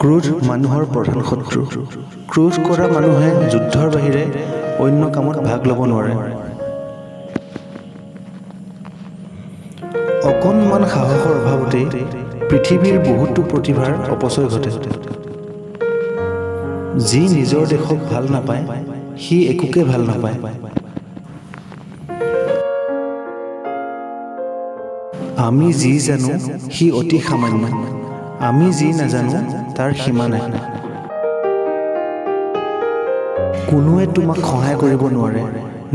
ক্ৰোধ মানুহৰ প্ৰধান শত্ৰু। ক্ৰোধ কৰা মানুহে যুদ্ধৰ বাহিৰে অন্য কামত ভাগ ল'ব নোৱাৰে। অকণমান সাহসৰ অভাৱতেই পৃথিৱীৰ বহুতো প্ৰতিভাৰ অপচয় ঘটে। যি নিজৰ দেশক ভাল নাপায় সি একোকে ভাল নাপায়। আমি যি জানো সি অতি সামান্য, আমি যি নাজানো তাৰ সীমা নাই। কোনোৱে তোমাক সহায় কৰিব নোৱাৰে,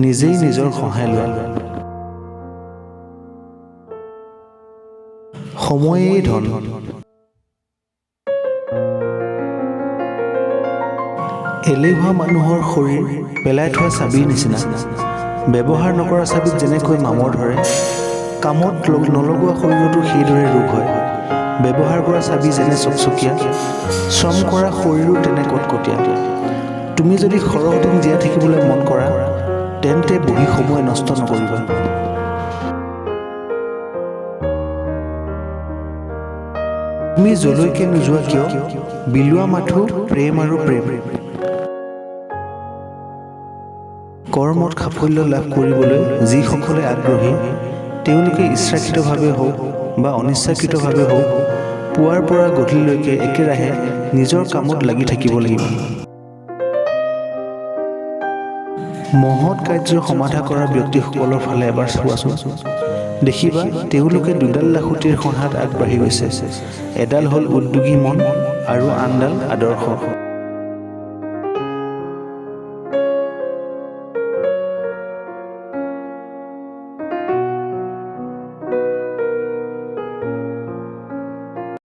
নিজেই নিজৰ সহায় লোৱা। সময়েই ধন। এলেহুৱা মানুহৰ শৰীৰ পেলাই থোৱা চাবিৰ নিচিনা। ব্যৱহাৰ নকৰা চাবিত যেনেকৈ মামৰ ধৰে, কামত নলগোৱা শৰীৰতো সেইদৰে ৰোগ হয়। ব্যৱহাৰ কৰা চাবি যেনে চকচকীয়া, শ্ৰম কৰা শৰীৰো তেনে কটকটীয়া। তুমি যদি সৰহ দিন জীয়াই থাকিবলৈ মন কৰা, তেন্তে বহি সময় নষ্ট নকৰিবা। তুমি যলৈকে নোযোৱা কিয়, বিলোৱা মাথো প্ৰেম আৰু প্ৰেম। কৰ্মত সাফল্য লাভ কৰিবলৈ যিসকলে আগ্ৰহী, তেওঁলোকে ইচ্ছাকৃতভাৱে হওক বা অনিচ্ছাকৃতভাৱে হওক, পুৱাৰ পৰা গধূলিলৈকে একেৰাহে নিজৰ কামত লাগি থাকিব লাগিব। মহৎ কাৰ্য সমাধা কৰা ব্যক্তিসকলৰ ফালে এবাৰ চোৱাচোন। দেখিবা তেওঁলোকে দুডাল লাখুটিৰ সহায়ত আগবাঢ়ি গৈছে। এডাল হ'ল উদ্যোগী মন আৰু আনডাল আদৰ্শ।